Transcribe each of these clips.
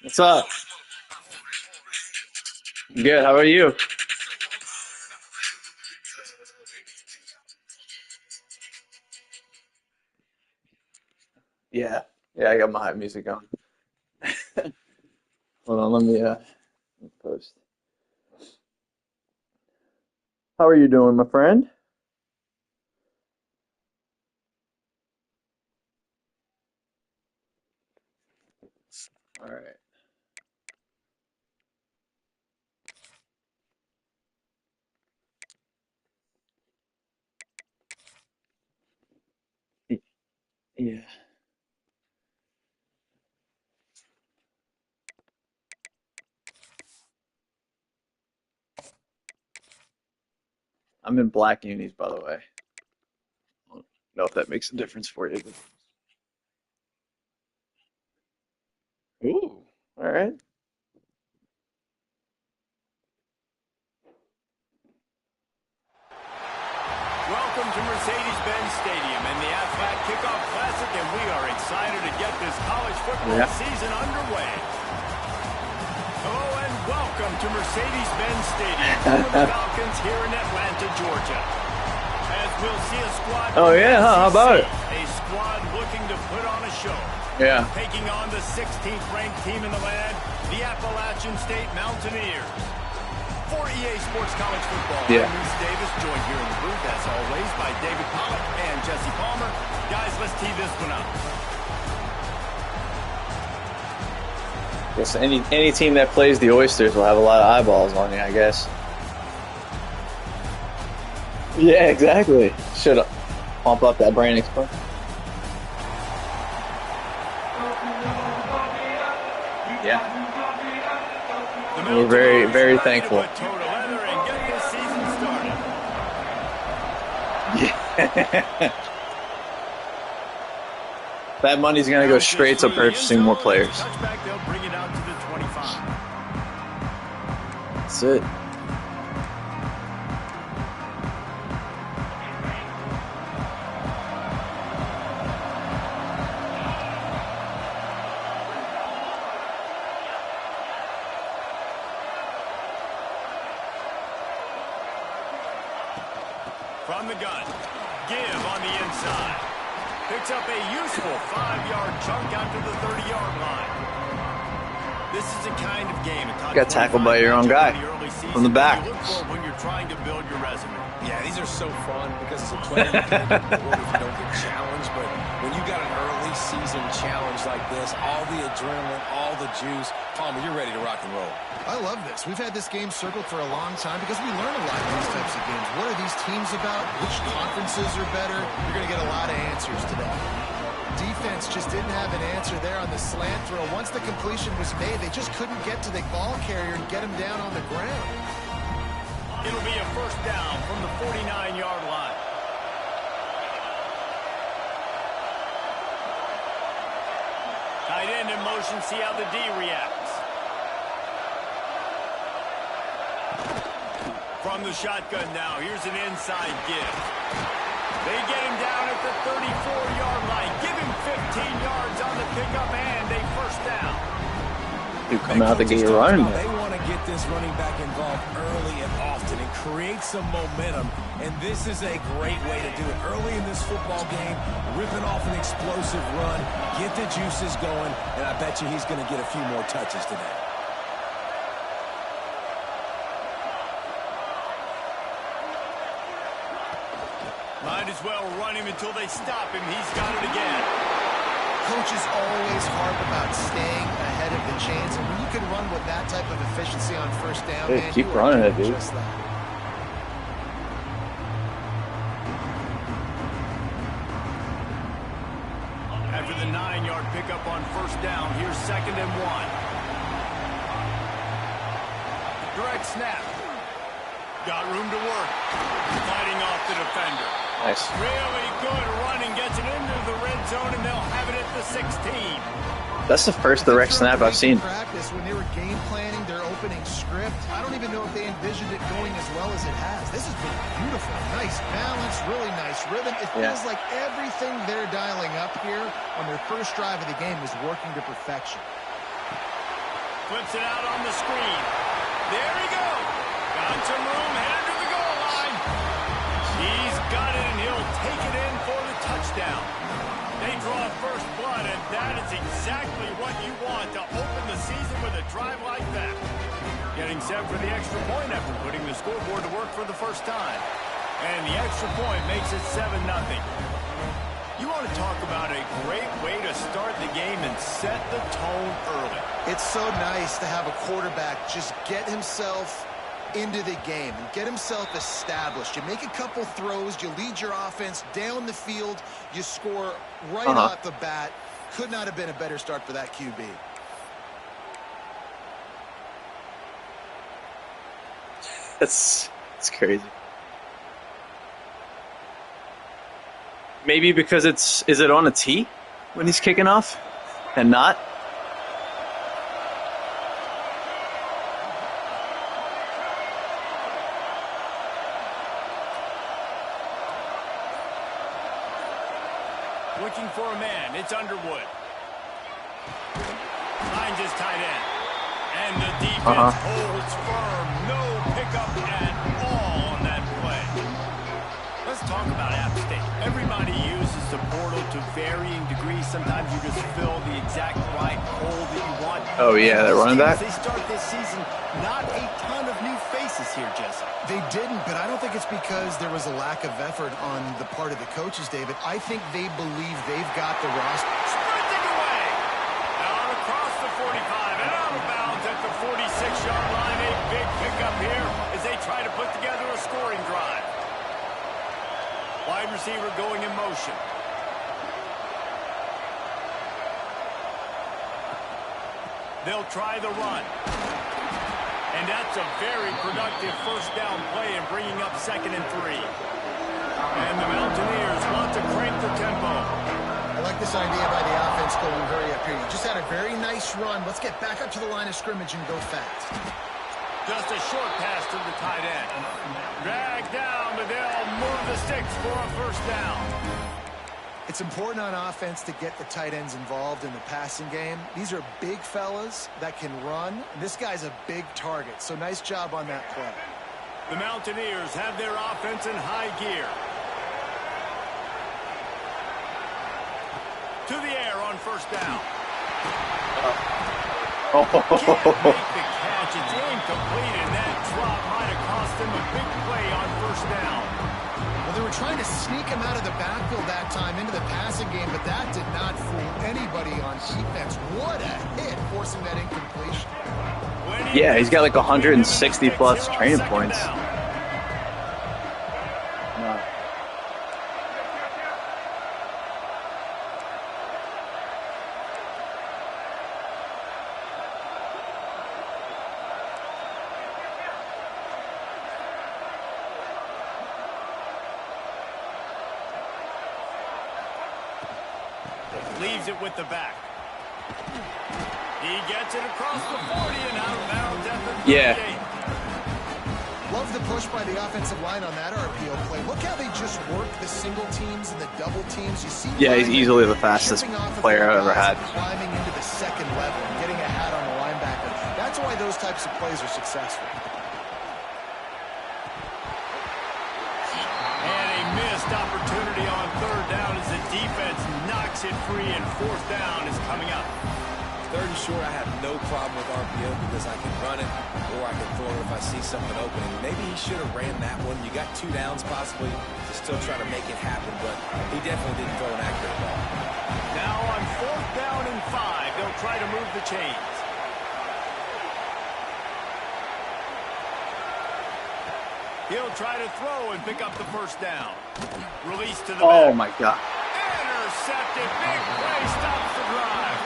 What's up? Good. How are you? Yeah. Yeah, I got my music on. Hold on, let me post. How are you doing, my friend? All right. Yeah. I'm in black unis, by the way. I don't know if that makes a difference for you. Ooh. All right. Welcome to Mercedes-Benz Stadium and the Aflac Kickoff Classic, and we are excited to get this college football Yeah. season underway. Hello and welcome to Mercedes-Benz Stadium, home of the Falcons here in Atlanta, Georgia. As we'll see a squad Oh from the yeah, huh? How about SEC, it? a squad looking to put on a show. Yeah. Taking on the 16th ranked team in the land, the Appalachian State Mountaineers. For EA Sports College Football, Yeah. I'm Reese Davis, joined here in the booth, as always, by David Pollack and Jesse Palmer. Guys, let's tee this one up. Guess any team that plays the Oysters will have a lot of eyeballs on you, I guess. Yeah, exactly. Should pump up that brain expo. Yeah. The We're very, Mountaineers very ready to thankful. put toe to leather and get this season started. Yeah. That money's gonna go Now just straight to through the end purchasing more zone, players. it's a touchback, they'll bring it out to the 25. That's it. From the gun, give on the inside. Picks up a useful 5-yard chunk out to the 30-yard line. This is a kind of game. Got tackled by your own guy from the back. You look for when you're trying to build your resume. Yeah, these are so fun because as a player, you can't get bored if you don't get challenged. But when you got an early season challenge like this, all the adrenaline, all the juice, Palmer, you're ready to rock and roll. I love this. We've had this game circled for a long time because we learn a lot in these types of games. What are these teams about? Which conferences are better? You're going to get a lot of answers today. Defense just didn't have an answer there on the slant throw. Once the completion was made, they just couldn't get to the ball carrier and get him down on the ground. It'll be a first down from the 49-yard line. Tight end in motion, see how the D reacts. From the shotgun now, here's an inside give. They get him down at the 34-yard line. Give him 15 yards on the pickup and a first down. You come out the gate running. They want to get this running back involved early and often and create some momentum. And this is a great way to do it. Early in this football game, ripping off an explosive run, get the juices going, and I bet you he's going to get a few more touches today. Might as well run him until they stop him. He's got it again. Coaches always harp about staying ahead of the chains, and when you can run with that type of efficiency on first down, Hey, man, keep you are running it, doing dude. just that. After the 9-yard pickup on first down, here's 2nd and 1. Direct snap. Got room to work. Fighting off the defender. Nice. Really good running. Gets it into the red zone, and they'll have it at the 16. That's the first direct snap I've seen. Practice when they were game planning their opening script. I don't even know if they envisioned it going as well as it has. This has been beautiful. Nice balance, really nice rhythm. It feels like everything they're dialing up here on their first drive of the game is working to perfection. Flips it out on the screen. There he goes. Got some room, headed to the goal line. He's got it, and he'll take it in for the touchdown. They draw first blood, and that is exactly what you want to open the season with a drive like that. Getting set for the extra point after putting the scoreboard to work for the first time. And the extra point makes it 7-0. You want to talk about a great way to start the game and set the tone early. It's so nice to have a quarterback just get himself into the game and get himself established. You make a couple throws, you lead your offense down the field, you score right off the bat. Could not have been a better start for that QB. It's crazy. Maybe because is it on a tee when he's kicking off and not? Looking for a man. It's Underwood. Finds his tight end. And the defense holds firm. No pickup at all on that play. Let's talk about App State. Everybody uses the portal to varying degrees. Sometimes you just fill the exact right hole that you want. Oh, yeah, that running back? They start this season, not a ton of new faces here, Jesse. They didn't, but I don't think it's because there was a lack of effort on the part of the coaches, David. I think they believe they've got the roster. Sprinting away. Out across the 45 and out of bounds at the 46-yard line. A big pickup here as they try to put together a scoring drive. Wide receiver going in motion. They'll try the run. And that's a very productive first down play and bringing up 2nd and 3. And the Mountaineers want to crank the tempo. I like this idea by the offense going very up here. You just had a very nice run. Let's get back up to the line of scrimmage and go fast. Just a short pass to the tight end. Drag down, but they'll move the sticks for a first down. It's important on offense to get the tight ends involved in the passing game. These are big fellas that can run. This guy's a big target, so nice job on that play. The Mountaineers have their offense in high gear. To the air on first down. Can't make the catch. It's incomplete, and that drop might have cost them a big play on first down. Well, they were trying to sneak him out of the backfield that time into the passing game, but that did not fool anybody on defense. What a hit, forcing that incompletion. Yeah, he's got like 160 plus training points. Leaves it with the back. He gets it across the 40 and out of bounds at the 38. Yeah. Love the push by the offensive line on that RPO play. Look how they just work the single teams and the double teams. You see, yeah, he's easily the fastest player I've ever had. Climbing into the second level and getting a hat on the linebacker. That's why those types of plays are successful. And a missed opportunity on third down as the defense knocks it free, and fourth down is coming up. Third and short, I have no problem with RPO because I can run it or I can throw it if I see something opening. Maybe he should have ran that one. You got 2 downs possibly to still try to make it happen, but he definitely didn't throw an accurate ball. Now on fourth down and 5, they'll try to move the chains. He'll try to throw and pick up the first down. Release to the back. Oh my God. Intercepted. Big play stops the drive.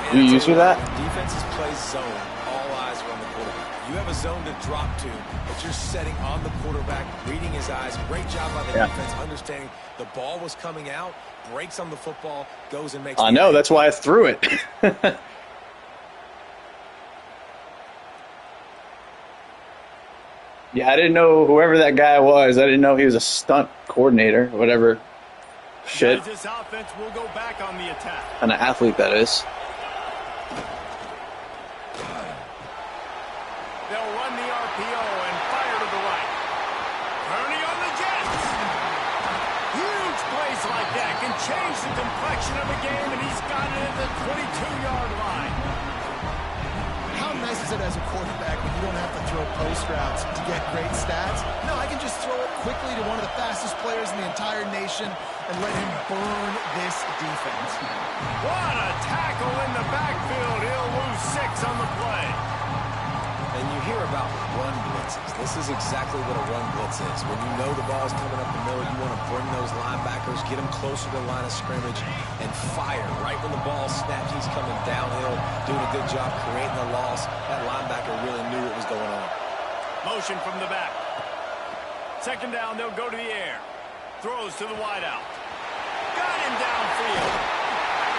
You used to that? Defenses play zone. All eyes are on the quarterback. You have a zone to drop to, but you're setting on the quarterback, reading his eyes. Great job by the defense, understanding the ball was coming out, breaks on the football, goes and makes. I know, that's why I threw it. Yeah, I didn't know whoever that guy was. I didn't know he was a stunt coordinator, whatever shit. This offense will go back on the attack. An athlete, that is. They'll run the RPO and fire to the right. Kearney on the Jets. Huge plays like that can change the complexion of a game, and he's got it at the 22-yard line. How nice is it as a quarterback when you don't have to throw post routes to get great stats? No, I can just throw it quickly to one of the fastest players in the entire nation and let him burn this defense. What a tackle in the backfield. He'll lose 6 on the play. And you hear about run blitzes. This is exactly what a run blitz is. When you know the ball's coming up the middle, you want to bring those linebackers, get them closer to the line of scrimmage, and fire. Right when the ball snaps, he's coming downhill, doing a good job creating a loss. That linebacker really knew what was going on. Motion from the back. Second down, they'll go to the air. Throws to the wideout. Got him downfield.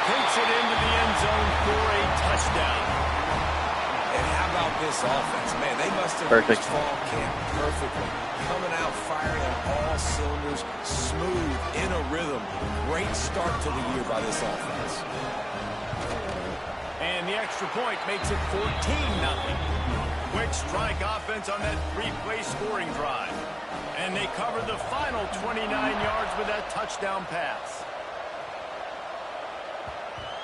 Takes it into the end zone for a touchdown. And how about this offense? Man, they must have reached fall camp perfectly. Coming out, firing on all cylinders, smooth, in a rhythm. Great start to the year by this offense. And the extra point makes it 14-0. Quick strike offense on that 3-play scoring drive. And they covered the final 29 yards with that touchdown pass.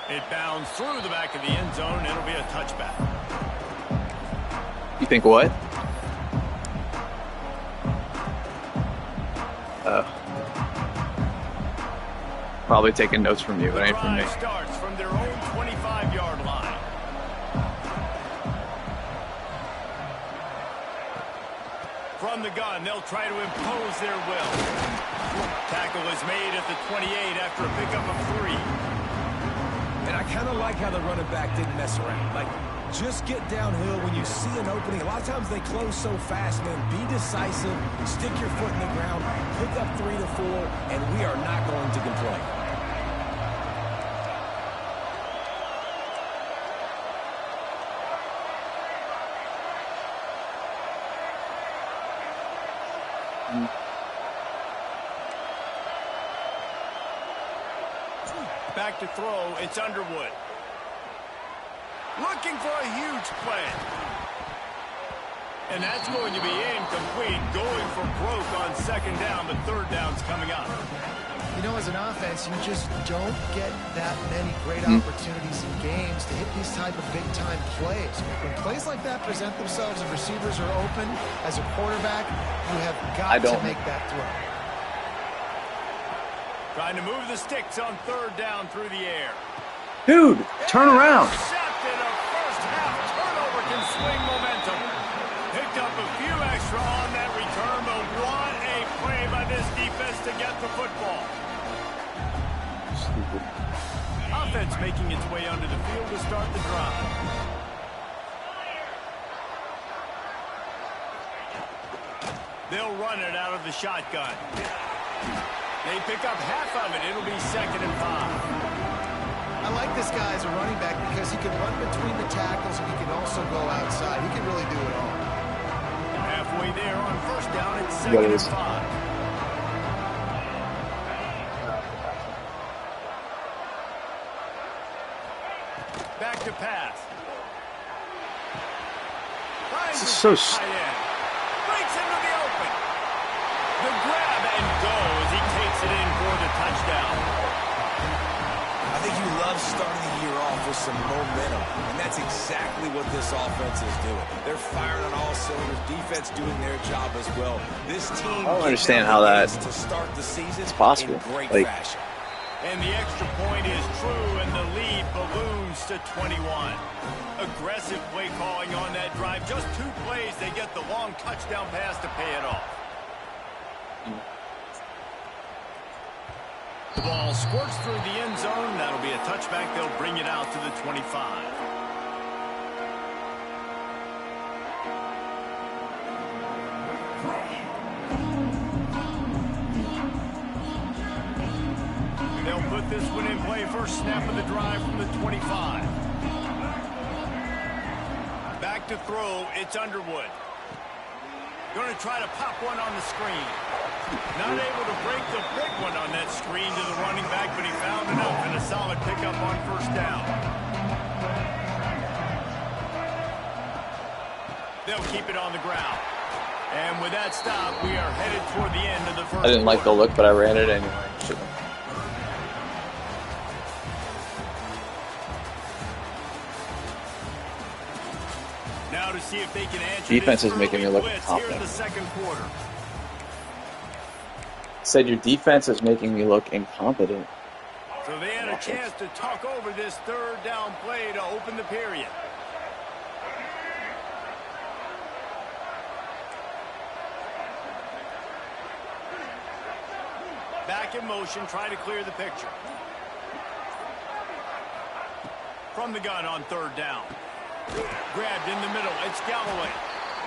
It bounds through the back of the end zone, and it'll be a touchback. You think what? Probably taking notes from you, but ain't from me. The drive starts from their own 25-yard line. From the gun, they'll try to impose their will. Tackle is made at the 28 after a pickup of 3. And I kind of like how the running back didn't mess around. Like, just get downhill when you see an opening. A lot of times they close so fast, man. Be decisive, stick your foot in the ground, pick up 3 to 4, and we are not going to complain. Back to throw, it's Underwood. Looking for a huge play. And that's going to be incomplete. Going for broke on second down, but third down's coming up. You know, as an offense, you just don't get that many great opportunities in games to hit these type of big-time plays. When plays like that present themselves and receivers are open, as a quarterback, you have got to make that throw. Trying to move the sticks on third down through the air. Dude, turn around. Intercepted. A first-half turnover can swing momentum. Picked up a few extra on that return, but what a play by this defense to get the football. Stupid. Offense making its way onto the field to start the drive. They'll run it out of the shotgun. They pick up half of it. It'll be 2nd and 5. I like this guy as a running back because he can run between the tackles and he can also go outside. He can really do it all. Halfway there on first down, it's 2nd and 5. Back to pass. This is so breaks into the open. The grab and go as he takes it in for the touchdown. I think you love starting the year off with some momentum, and that's exactly what this offense is doing. They're firing on all cylinders, defense doing their job as well. This team, I don't understand how that to start the season is possible. in great Like, fashion. And the extra point is true, and the lead balloons to 21. Aggressive play calling on that drive. Just 2 plays, they get the long touchdown pass to pay it off. The ball squirts through the end zone. That'll be a touchback. They'll bring it out to the 25. They'll put this one in play. First snap of the drive from the 25. Back to throw. It's Underwood. Going to try to pop one on the screen. Not able to break the big one on that screen to the running back, but he found enough and a solid pickup on first down. They'll keep it on the ground. And with that stop, we are headed toward the end of the first I didn't like the look, but I ran it anyway. Now to see if they can answer Defense this is making me look blitz confident. here in the second quarter. Said your defense is making me look incompetent. So they had a chance to talk over this third down play to open the period. Back in motion, try to clear the picture. From the gun on third down. Grabbed in the middle, it's Galloway.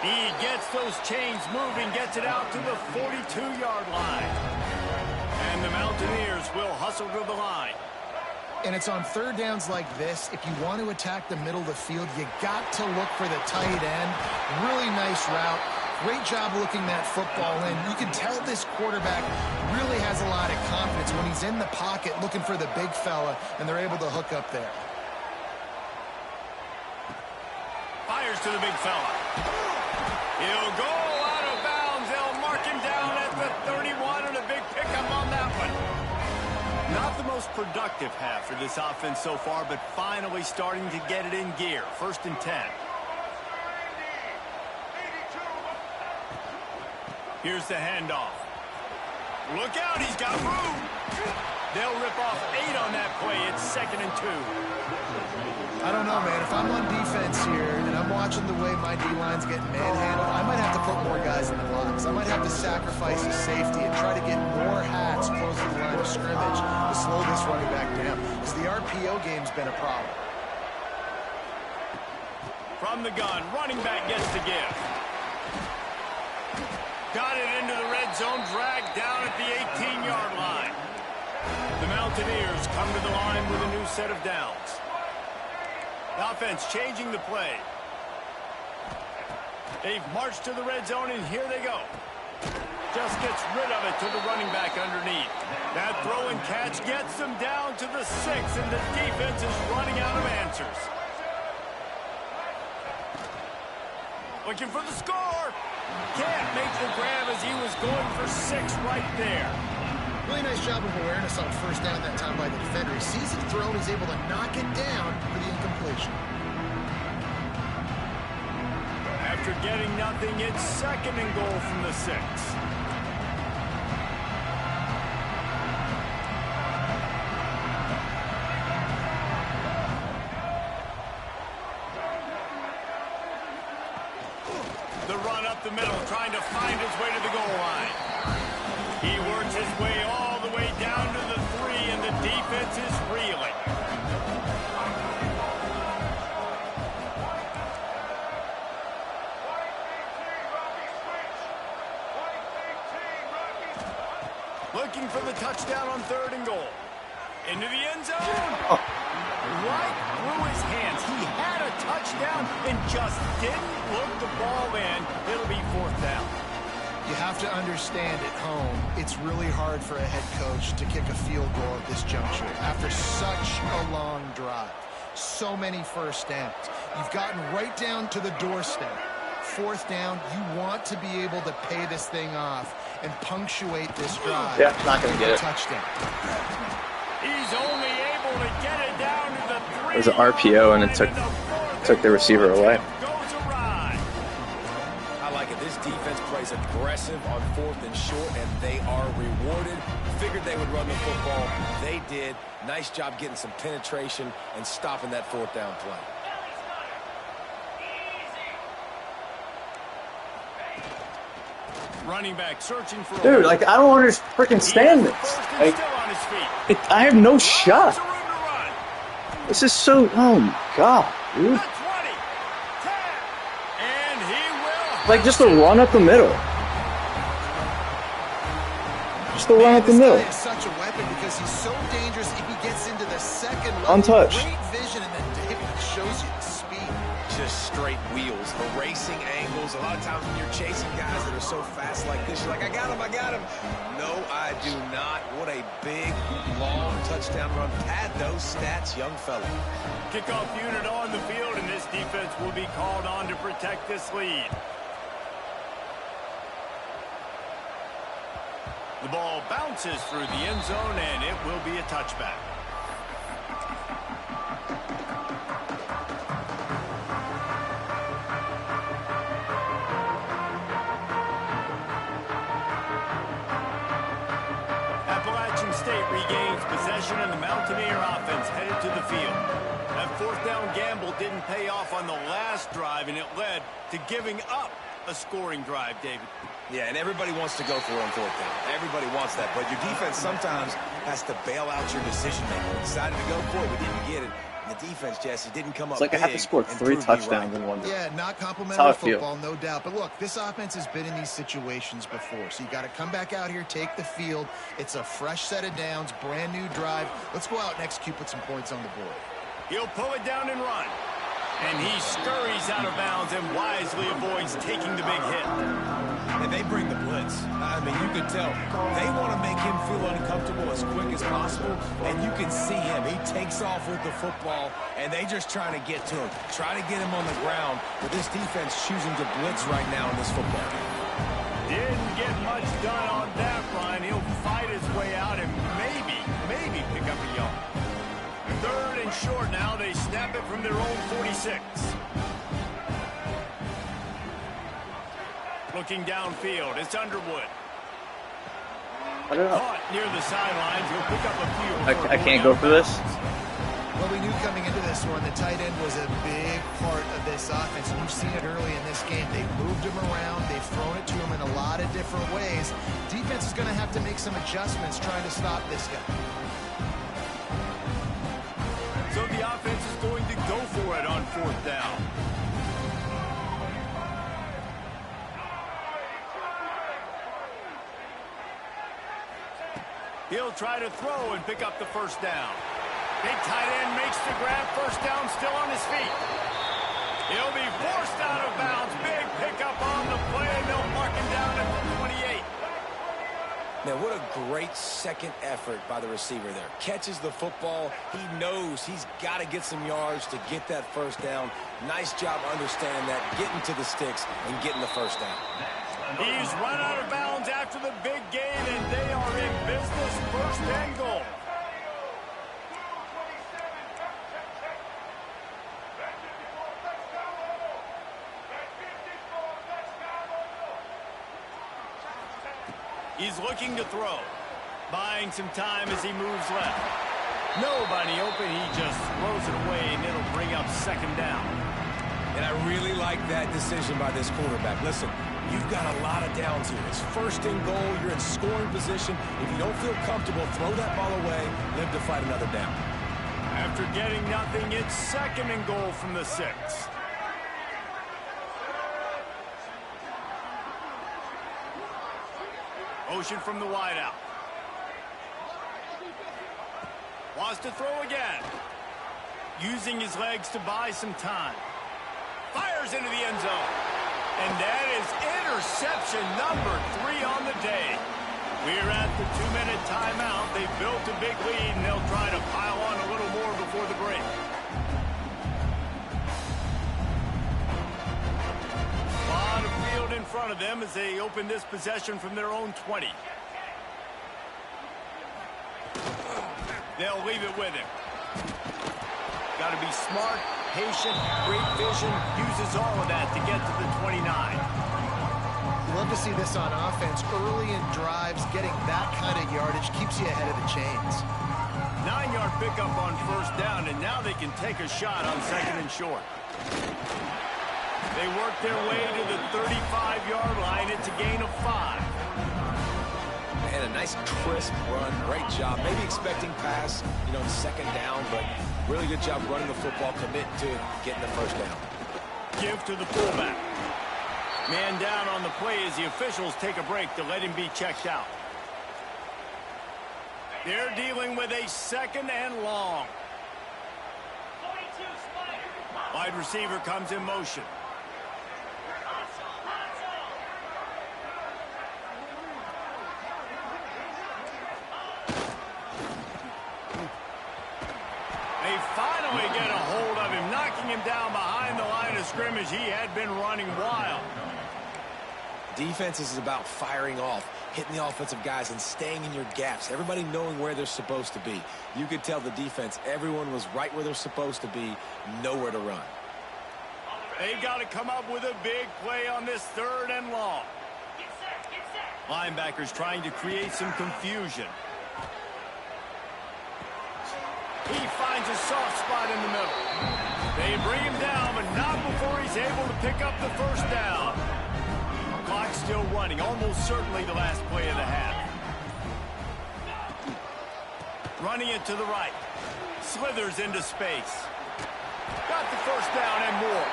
He gets those chains moving, gets it out to the 42-yard line. And the Mountaineers will hustle to the line. And it's on third downs like this, if you want to attack the middle of the field, you got to look for the tight end. Really nice route. Great job looking that football in. You can tell this quarterback really has a lot of confidence when he's in the pocket looking for the big fella, and they're able to hook up there. Fires to the big fella. He'll go out of bounds. They'll mark him down at the 31, and a big pickup on that one. Not the most productive half for this offense so far, but finally starting to get it in gear. 1st and 10. Here's the handoff. Look out, he's got room. They'll rip off 8 on that play. It's 2nd and 2. I don't know, man. If I'm on defense here and I'm watching the way my D-line's getting manhandled, I might have to put more guys in the box. I might have to sacrifice the safety and try to get more hats close to the line of scrimmage to slow this running back down, because the RPO game's been a problem. From the gun, running back gets the give. Got it into the red zone, dragged down at the 18-yard line. The Mountaineers come to the line with a new set of downs. The offense changing the play. They've marched to the red zone, and here they go. Just gets rid of it to the running back underneath. That throw and catch gets them down to the 6, and the defense is running out of answers. Looking for the score. Can't make the grab as he was going for 6 right there. Really nice job of awareness on first down that time by the defender. He sees it thrown, he's able to knock it down for the incompletion. After getting nothing, it's 2nd and goal from the 6. The run up the middle, trying to find his way to the goal line. He works his way all the way down to the 3, and the defense is reeling. Looking for the touchdown on 3rd and goal. Into the end zone. Right through his hands. He had a touchdown and just didn't look the ball in. It'll be 4th down. You have to understand at home, it's really hard for a head coach to kick a field goal at this juncture after such a long drive. So many first downs. You've gotten right down to the doorstep. 4th down, you want to be able to pay this thing off and punctuate this drive. Yeah, not going to get it. Touchdown. He's only able to get it down to the 3. It was an RPO, and it took the receiver away. I like it. This defense plays aggressive on 4th and short, and they are rewarded. Figured they would run the football. They did. Nice job getting some penetration and stopping that 4th down play. Running back searching for Dude, like, I don't freaking stand this. Like, I have no shot. This is so, oh my God, dude. Like, just a run up the middle. Just the run up the This middle. guy is such a weapon because he's so dangerous if he gets into the second level. Untouched. Great vision, and then David shows you the speed. Just straight wheels, erasing angles. A lot of times when you're chasing guys that are so fast like this, you're like, I got him, I got him. No, I do not. What a big, long touchdown run. Pad those stats, young fella. Kickoff unit on the field, and this defense will be called on to protect this lead. The ball bounces through the end zone, and it will be a touchback. Appalachian State regains possession, and the Mountaineer offense headed to the field. That fourth down gamble didn't pay off on the last drive, and it led to giving up a scoring drive, David. Yeah, and everybody wants to go for it on fourth down. Everybody wants that, but your defense sometimes has to bail out your decision-making. We decided to go for it, we didn't get it. And the defense, Jesse, didn't come up It's like I have to score 3 touchdowns in one game. Yeah, not That's how I complimentary feel. football, no doubt. But look, this offense has been in these situations before. So you got to come back out here, take the field. It's a fresh set of downs, brand new drive. Let's go out and execute, put some points on the board. He'll pull it down and run. And he scurries out of bounds and wisely avoids taking the big hit. And they bring the blitz. I mean, you can tell they want to make him feel uncomfortable as quick as possible, and you can see him. He takes off with the football, and they just trying to get to him, try to get him on the ground, but this defense choosing to blitz right now in this football game. Didn't get much done on that run. He'll fight his way out and maybe pick up a yard. Third and short now. They snap it from their own 46. Looking downfield, it's Underwood. I don't know. Caught near the sidelines. He'll pick up a few. I can't go for this. Well, we knew coming into this one, the tight end was a big part of this offense. And we've seen it early in this game. They've moved him around. They've thrown it to him in a lot of different ways. Defense is going to have to make some adjustments trying to stop this guy. So the offense is going to go for it on fourth down. He'll try to throw and pick up the first down. Big tight end makes the grab. First down, still on his feet. He'll be forced out of bounds. Big pickup on the play, and they'll mark him down at the 28. Now, what a great second effort by the receiver there. Catches the football. He knows he's got to get some yards to get that first down. Nice job understanding that, getting to the sticks and getting the first down. He's run out of bounds after the big gain, and they are in business. First and goal. He's looking to throw. Buying some time as he moves left. Nobody open. He just throws it away, and it'll bring up second down. And I really like that decision by this quarterback. Listen, you've got a lot of downs here. It's first and goal. You're in scoring position. If you don't feel comfortable, throw that ball away. Live to fight another down. After getting nothing, it's second and goal from the 6. Motion from the wideout. Wants to throw again. Using his legs to buy some time. Fires into the end zone. And that is interception number 3 on the day. We're at the 2-minute timeout. They've built a big lead, and they'll try to pile on a little more before the break. A lot of field in front of them as they open this possession from their own 20. They'll leave it with him. Got to be smart, patient, great vision, uses all of that to get to the 29. Love to see this on offense. Early in drives, getting that kind of yardage keeps you ahead of the chains. 9-yard pickup on first down, and now they can take a shot on second and short. They work their way to the 35-yard line. It's a gain of 5. And a nice crisp run. Great job. Maybe expecting pass, in second down, but really good job running the football, commit to getting the first down. Give to the fullback. Man down on the play as the officials take a break to let him be checked out. They're dealing with a 2nd and long. Wide receiver comes in motion. They finally get a hold of him, knocking him down behind the line of scrimmage. He had been running wild. Defense is about firing off, hitting the offensive guys, and staying in your gaps. Everybody knowing where they're supposed to be. You could tell the defense, everyone was right where they're supposed to be, nowhere to run. They've got to come up with a big play on this 3rd and long. Linebackers trying to create some confusion. He finds a soft spot in the middle. They bring him down, but not before he's able to pick up the 1st down. Clock still running, almost certainly the last play of the half. Running it to the right. Slithers into space. Got the 1st down and more.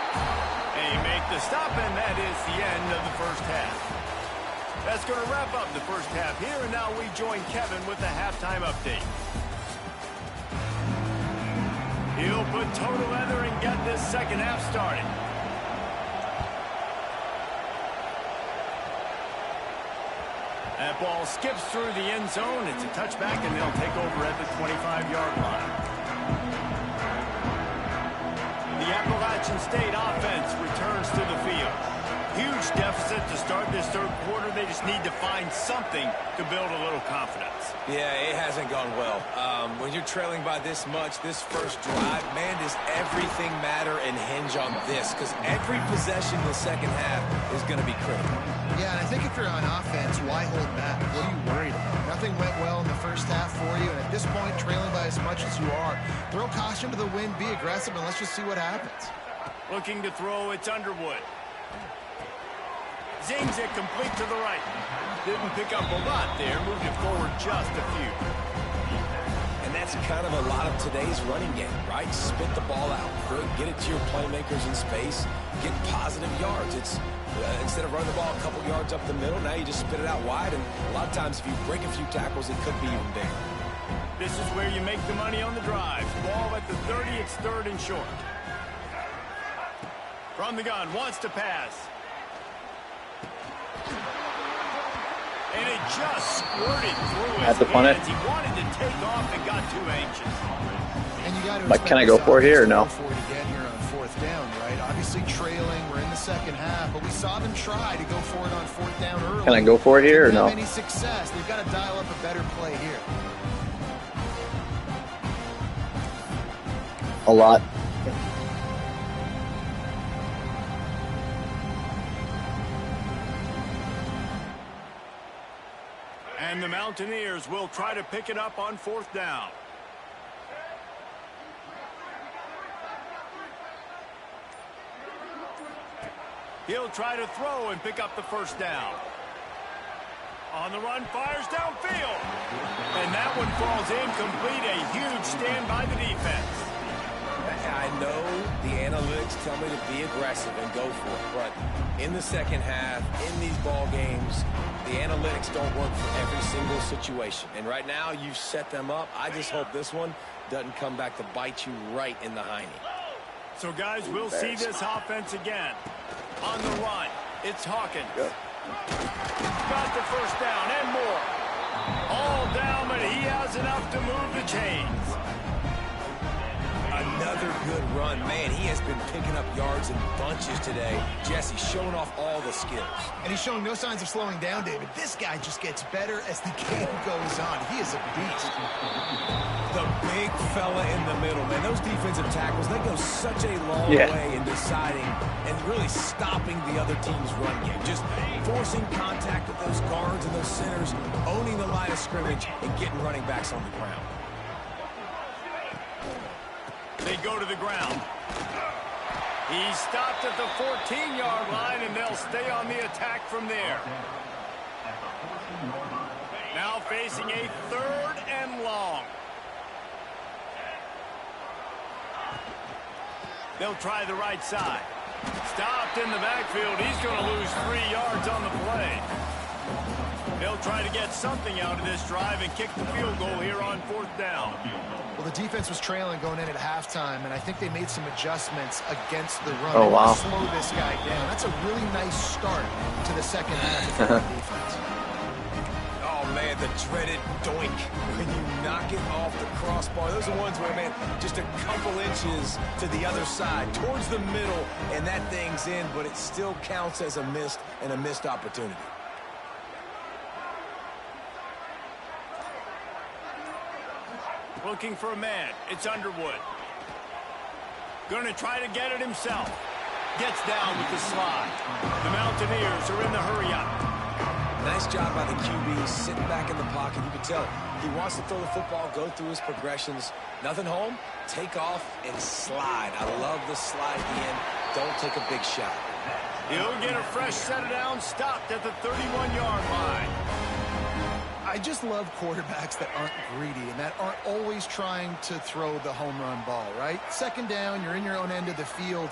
They make the stop, and that is the end of the 1st half. That's going to wrap up the 1st half here, and now we join Kevin with the halftime update. He'll put total leather and get this 2nd half started. That ball skips through the end zone. It's a touchback, and they'll take over at the 25-yard line. The Appalachian State offense returns to the field. Huge deficit to start this 3rd quarter. They just need to find something to build a little confidence. Yeah, it hasn't gone well. When you're trailing by this much, this 1st drive, man, does everything matter and hinge on this? Because every possession in the 2nd half is going to be critical. Yeah, and I think if you're on offense, why hold back? What are you worried about? Nothing went well in the 1st half for you, and at this point, trailing by as much as you are, throw caution to the wind, be aggressive, and let's just see what happens. Looking to throw, it's Underwood. Zings it complete to the right. Didn't pick up a lot there, moved it forward just a few. And that's kind of a lot of today's running game, right? Spit the ball out, get it to your playmakers in space, get positive yards. It's instead of running the ball a couple yards up the middle, now you just spit it out wide, and a lot of times if you break a few tackles, it could be even bigger. This is where you make the money on the drive. Ball at the 30, it's 3rd and short. From the gun, wants to pass. And it just squirted through his hands. He wanted to take off and got too anxious. And you got to Like, can I go for it here or no? For it again here on 4th down, right? Obviously trailing. We're in the 2nd half, but we saw them try to go for it on 4th down early. Can I go for it here or no? Any success? They've got to dial up a better play here. A lot. And the Mountaineers will try to pick it up on 4th down. He'll try to throw and pick up the 1st down. On the run, fires downfield. And that one falls incomplete. A huge stand by the defense. I know the analytics tell me to be aggressive and go for it, but in the 2nd half, in these ball games, the analytics don't work for every single situation. And right now, you've set them up. I just hope this one doesn't come back to bite you right in the hiney. So, guys, we'll see this offense again. On the run, it's Hawkins. Good. Got the 1st down and more. All down, but he has enough to move the chains. Another good run. Man, he has been picking up yards in bunches today. Jesse showing off all the skills. And he's showing no signs of slowing down, David. This guy just gets better as the game goes on. He is a beast. The big fella in the middle, man. Those defensive tackles, they go such a long way in deciding and really stopping the other team's run game. Just forcing contact with those guards and those centers, owning the line of scrimmage, and getting running backs on the ground. They go to the ground. He stopped at the 14-yard line, and they'll stay on the attack from there. Now facing a 3rd and long. They'll try the right side. Stopped in the backfield. He's going to lose 3 yards on the play. They'll try to get something out of this drive and kick the field goal here on 4th down. Well, the defense was trailing going in at halftime, and I think they made some adjustments against the run. Oh, wow. Slow this guy down. That's a really nice start to the second half of the defense. Oh, man, the dreaded doink when you knock it off the crossbar. Those are ones where, man, just a couple inches to the other side, towards the middle, and that thing's in, but it still counts as a missed opportunity. Looking for a man. It's Underwood. Going to try to get it himself. Gets down with the slide. The Mountaineers are in the hurry-up. Nice job by the QB, sitting back in the pocket. You can tell he wants to throw the football, go through his progressions. Nothing home, take off, and slide. I love the slide in. Don't take a big shot. He'll get a fresh set of downs, stopped at the 31-yard line. I just love quarterbacks that aren't greedy and that aren't always trying to throw the home run ball, right? Second down, you're in your own end of the field.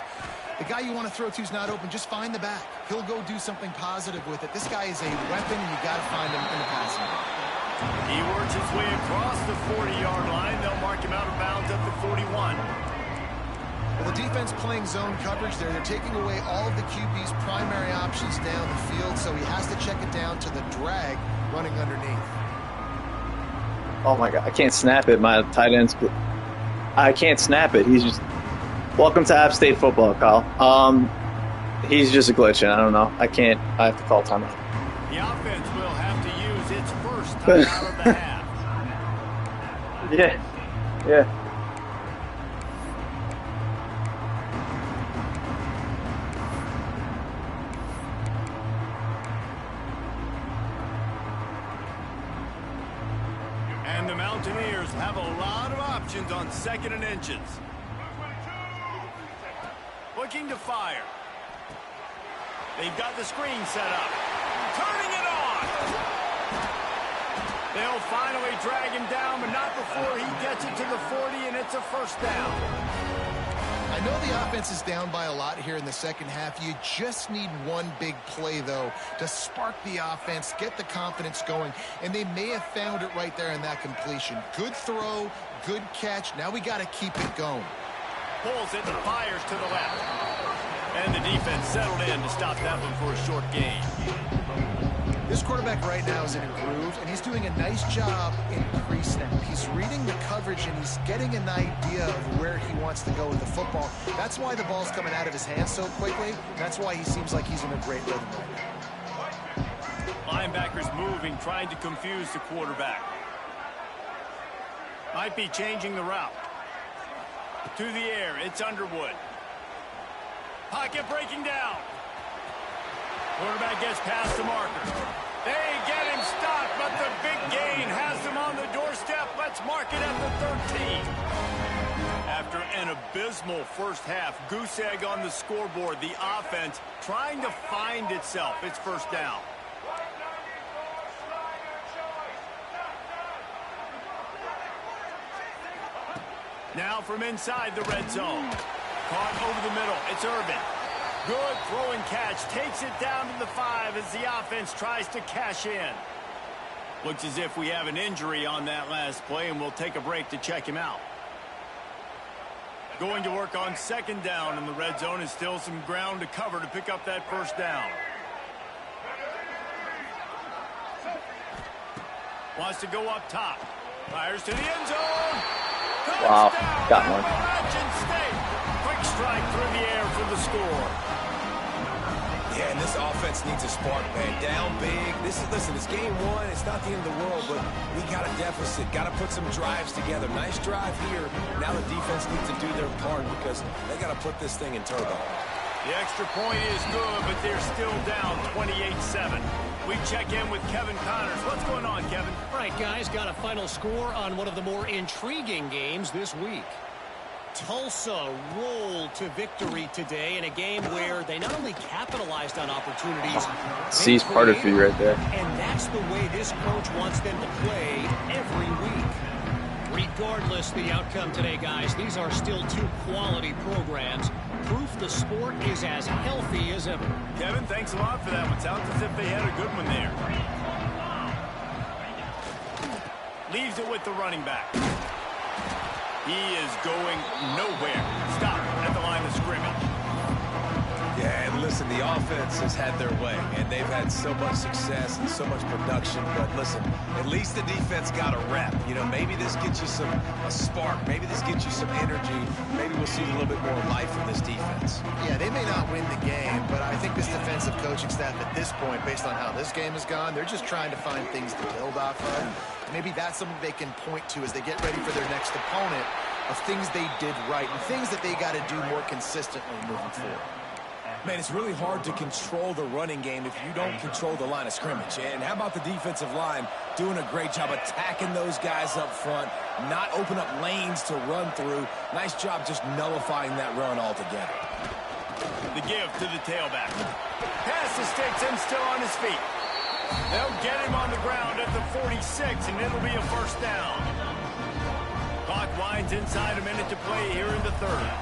The guy you want to throw to is not open. Just find the back. He'll go do something positive with it. This guy is a weapon, and you got to find him in the passing game. He works his way across the 40-yard line. They'll mark him out of bounds at the 41. Well, the defense playing zone coverage there. They're taking away all of the QB's primary options down the field, so he has to check it down to the drag running underneath. Oh my God, I can't snap it. My tight end's, I can't snap it. He's just, welcome to App State football, Kyle. He's just glitching. I don't know. I have to call timeout. The offense will have to use its first timeout of the half. Yeah. And the Mountaineers have a lot of options on 2nd and inches. Looking to fire. They've got the screen set up. Turning it on. They'll finally drag him down, but not before he gets it to the 40, and it's a first down. I know the offense is down by a lot here in the second half. You just need one big play, though, to spark the offense, get the confidence going, and they may have found it right there in that completion. Good throw, good catch. Now we got to keep it going. Pulls it and fires to the left. And the defense settled in to stop that one for a short gain. This quarterback right now is in a groove, and he's doing a nice job in pre-snap. He's reading the coverage, and he's getting an idea of where he wants to go with the football. That's why the ball's coming out of his hands so quickly. That's why he seems like he's in a great rhythm right now. Linebackers moving, trying to confuse the quarterback. Might be changing the route. To the air, it's Underwood. Pocket breaking down. Quarterback gets past the marker. They get him stopped, but the big gain has them on the doorstep. Let's mark it at the 13. After an abysmal first half, goose egg on the scoreboard, the offense trying to find itself. It's first down. Now from inside the red zone. Caught over the middle. It's Urban. Good throw and catch. Takes it down to the 5 as the offense tries to cash in. Looks as if we have an injury on that last play, and we'll take a break to check him out. Going to work on 2nd down in the red zone, and still some ground to cover to pick up that first down. Wants to go up top. Fires to the end zone. Wow, got one. Quick strike through the air for the score. Yeah, and this offense needs a spark, man. Down big. Listen, it's game 1. It's not the end of the world, but we got a deficit. Got to put some drives together. Nice drive here. Now the defense needs to do their part because they got to put this thing in turbo. The extra point is good, but they're still down 28-7. We check in with Kevin Connors. What's going on, Kevin? All right, guys, got a final score on one of the more intriguing games this week. Tulsa rolled to victory today in a game where they not only capitalized on opportunities, C's part of you right there. And that's the way this coach wants them to play every week. Regardless the outcome today, guys, these are still two quality programs. Proof the sport is as healthy as ever. Kevin, thanks a lot for that one. Sounds as if they had a good one there. Leaves it with the running back. He is going nowhere. Stop at the line of scrimmage. Yeah, and listen, the offense has had their way, and they've had so much success and so much production. But listen, at least the defense got a rep. You know, maybe this gets you a spark. Maybe this gets you some energy. Maybe we'll see a little bit more life from this defense. Yeah, they may not win the game, but I think this defensive coaching staff at this point, based on how this game has gone, they're just trying to find things to build off of. Maybe that's something they can point to as they get ready for their next opponent, of things they did right and things that they got to do more consistently moving forward. Man, it's really hard to control the running game if you don't control the line of scrimmage. And how about the defensive line doing a great job attacking those guys up front, not open up lanes to run through. Nice job just nullifying that run altogether. The give to the tailback. Pass to Sticks and still on his feet. They'll get him on the ground at the 46, and it'll be a first down. Clock winds inside a minute to play here in the third.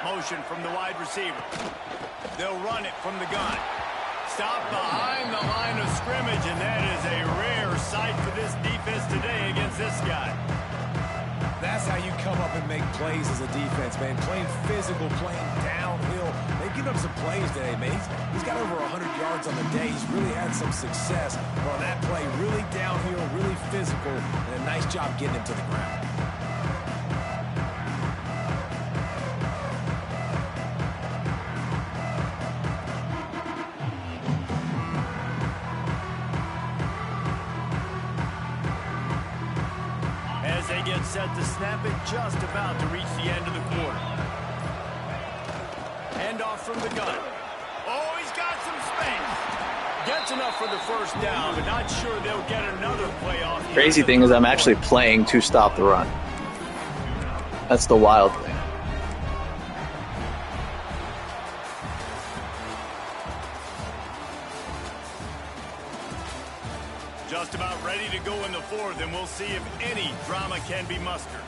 Motion from the wide receiver. They'll run it from the gun. Stop behind the line of scrimmage, and that is a rare sight for this defense today against this guy. That's how you come up and make plays as a defense, man. Playing physical, playing downhill. They've given up some plays today, man. He's got over 100 yards on the day. He's really had some success on that play. Really downhill, really physical, and a nice job getting him to the ground. They get set to snap it, just about to reach the end of the quarter. Hand off from the gun. Oh, he's got some space. Gets enough for the first down, but not sure they'll get another play off. Crazy thing is I'm actually playing to stop the run. That's the wild thing. Just about ready to go in the fourth, and we'll see if any drama can be mustered.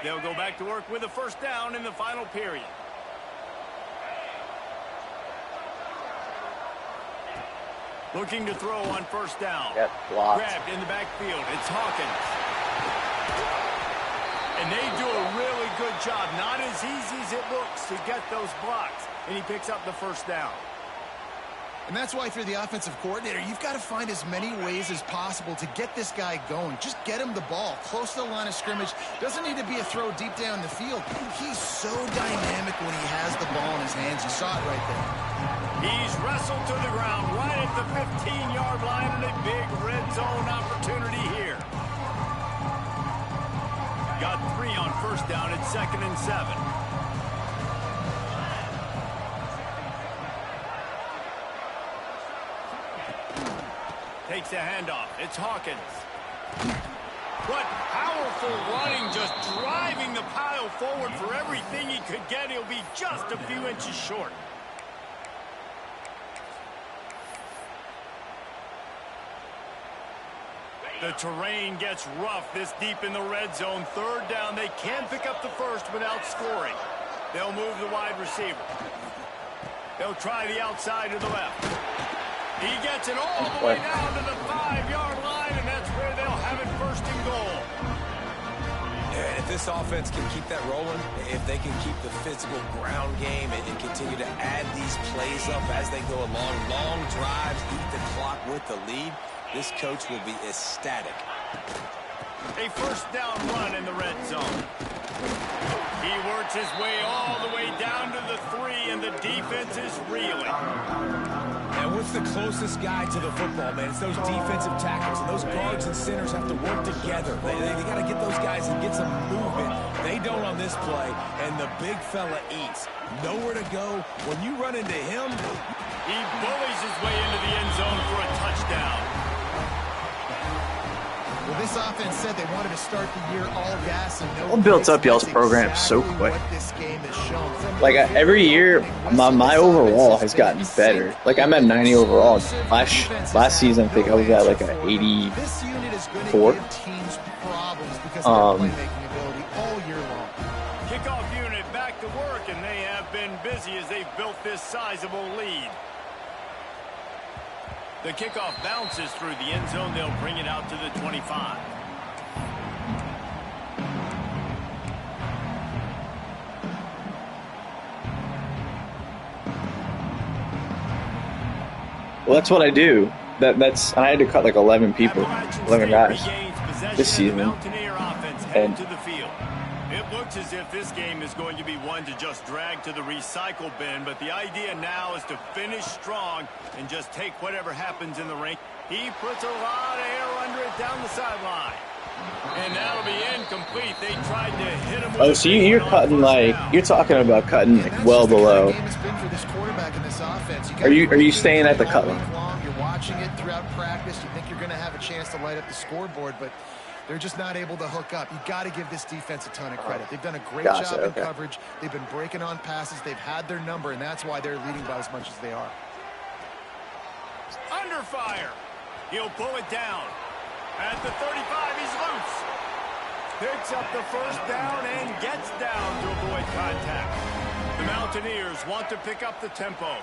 They'll go back to work with a first down in the final period. Looking to throw on first down. Yep, blocked. Grabbed in the backfield. It's Hawkins. And they do a really good job. Not as easy as it looks to get those blocks. And he picks up the first down. And that's why if you're the offensive coordinator, you've got to find as many ways as possible to get this guy going. Just get him the ball close to the line of scrimmage. Doesn't need to be a throw deep down the field. He's so dynamic when he has the ball in his hands. You saw it right there. He's wrestled to the ground right at the 15-yard line, and a big red zone opportunity here. Got 3 on first down at 2nd and 7. Takes a handoff. It's Hawkins. What powerful running, just driving the pile forward for everything he could get. He'll be just a few inches short. The terrain gets rough this deep in the red zone. Third down. They can pick up the first without scoring. They'll move the wide receiver. They'll try the outside to the left. He gets it all the way down to the 5-yard line, and that's where they'll have it first and goal. And if this offense can keep that rolling, if they can keep the physical ground game and continue to add these plays up as they go along, long drives, eat the clock with the lead, this coach will be ecstatic. A first down run in the red zone. He works his way all the way down to the 3, and the defense is reeling. And what's the closest guy to the football, man? It's those defensive tackles, and those guards and centers have to work together. They got to get those guys and get some movement. They don't on this play, and the big fella eats. Nowhere to go. When you run into him, he bullies his way into the end zone for a touchdown. Well, this offense said they wanted to start the year all gas and no. What built up y'all's program so quick? Like every year, my overall has gotten better. Like I'm at 90 overall. Last season, I think I was at like an 84. Kickoff unit and they have been busy as they've built this sizable lead. The kickoff bounces through the end zone. They'll bring it out to the 25. Well, that's what I do. I had to cut like 11 people, 11 guys this season. And to the field. It looks as if this game is going to be one to just drag to the recycle bin, but the idea now is to finish strong and just take whatever happens in the ring. He puts a lot of air under it down the sideline. And that'll be incomplete. They tried to hit him with oh, so you're cutting like, you're talking about cutting like well below. Are you staying at the cut line? You're watching it throughout practice. You think you're going to have a chance to light up the scoreboard, but they're just not able to hook up. You got to give this defense a ton of credit. They've done a great job in coverage. They've been breaking on passes. They've had their number, and that's why they're leading by as much as they are. Under fire. He'll pull it down. At the 35, he's loose. Picks up the first down and gets down to avoid contact. The Mountaineers want to pick up the tempo.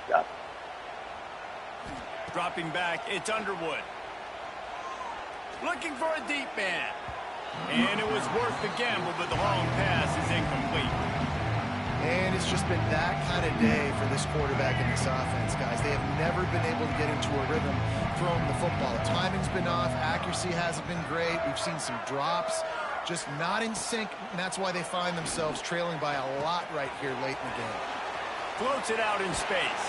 Yeah. Dropping back, it's Underwood. Looking for a deep man. And it was worth the gamble, but the long pass is incomplete. And it's just been that kind of day for this quarterback and this offense, guys. They have never been able to get into a rhythm throwing the football. Timing's been off. Accuracy hasn't been great. We've seen some drops, just not in sync, and that's why they find themselves trailing by a lot right here late in the game. Floats it out in space.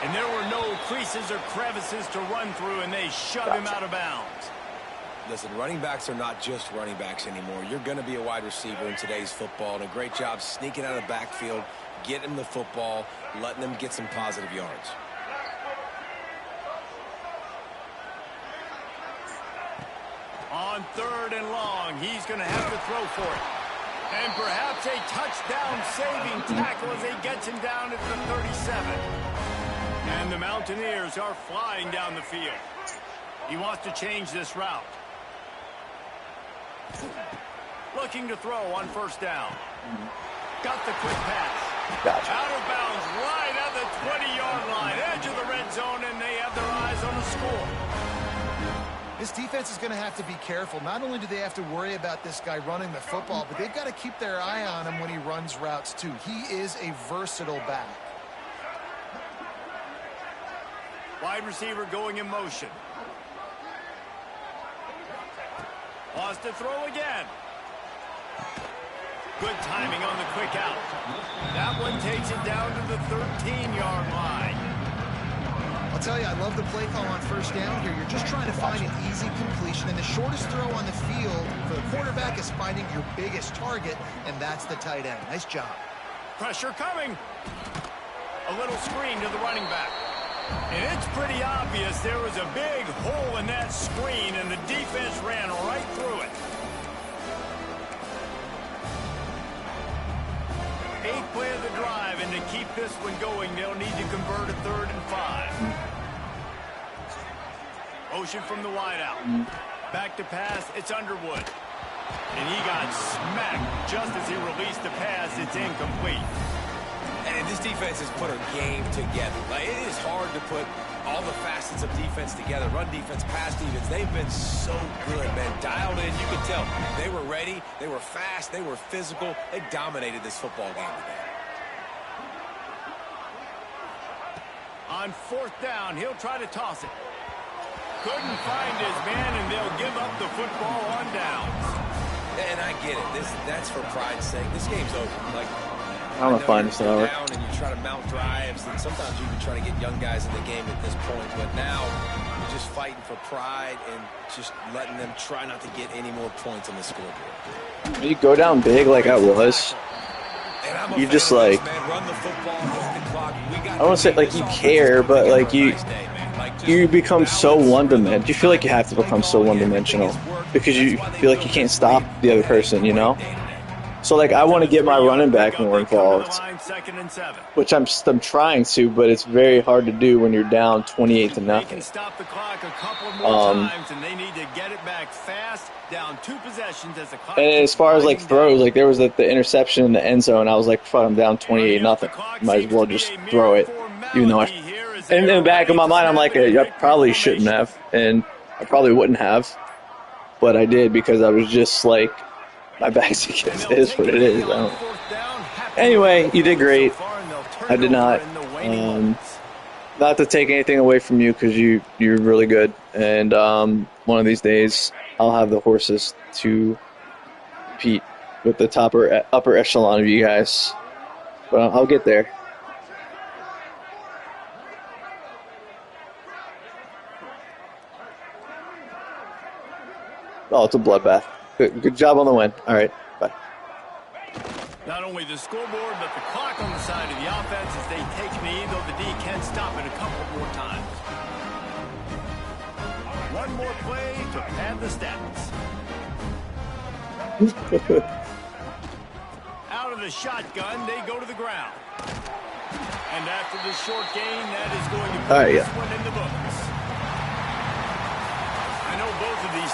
And there were no creases or crevices to run through, and they shove him out of bounds. Listen, running backs are not just running backs anymore. You're going to be a wide receiver in today's football, and a great job sneaking out of the backfield, getting the football, letting them get some positive yards. On 3rd and long, he's going to have to throw for it. And perhaps a touchdown-saving tackle as he gets him down at the 37. And the Mountaineers are flying down the field. He wants to change this route. Looking to throw on 1st down. Got the quick pass. Gotcha. Out of bounds right at the 20-yard line. Edge of the red zone, and they have their eyes on the score. This defense is going to have to be careful. Not only do they have to worry about this guy running the football, but they've got to keep their eye on him when he runs routes too. He is a versatile back. Wide receiver going in motion. Wants to throw again. Good timing on the quick out. That one takes it down to the 13-yard line. I'll tell you, I love the play call on 1st down here. You're just trying to find an easy completion, and the shortest throw on the field for the quarterback is finding your biggest target, and that's the tight end. Nice job. Pressure coming. A little screen to the running back. And it's pretty obvious there was a big hole in that screen, and the defense ran right through it. 8th play of the drive, and to keep this one going, they'll need to convert a 3rd and 5. Motion from the wideout. Back to pass, it's Underwood. And he got smacked just as he released the pass. It's incomplete. And this defense has put a game together. Like, it is hard to put all the facets of defense together. Run defense, pass defense. They've been so good, man. Dialed in. You can tell they were ready. They were fast. They were physical. They dominated this football game today. On 4th down, he'll try to toss it. Couldn't find his man, and they'll give up the football on downs. And I get it. That's for pride's sake. This game's over. Like, I'm gonna find this over. Down and you try to mount drives, and sometimes you even try to get young guys in the game at this point. But now you're just fighting for pride and just letting them try not to get any more points on the scoreboard. You go down big like I was. You just like, I don't want to say like you care, but like you become so one-dimensional. You feel like you have to become so one-dimensional because you feel like you can't stop the other person, you know? So, like, I want to get my running back more involved, Second and 7. which I'm trying to, but it's very hard to do when you're down 28 to They nothing. can stop the clock a couple more times, and they need to get it back fast, down 2 possessions as the clock. And as far as like throws, like there was the interception in the end zone. I was like, "Fuck, I'm down 28 nothing. Might as well just throw it." Even though and in the back of my mind, I'm like, I probably shouldn't have, and I probably wouldn't have, but I did because I was just like, my back's against it is what it is. I don't. Anyway, you did great. I did not. Not to take anything away from you because you're really good, and one of these days I'll have the horses to compete with the upper echelon of you guys, but I'll get there. Oh, it's a bloodbath. Good job on the win. All right, bye. Not only the scoreboard, but the clock on the side of the offense as they take me, though the D can stop it a couple more times. One more play to pad the stats. Out of the shotgun, they go to the ground. And after the short gain, that is going to put this one in the books. I know both of these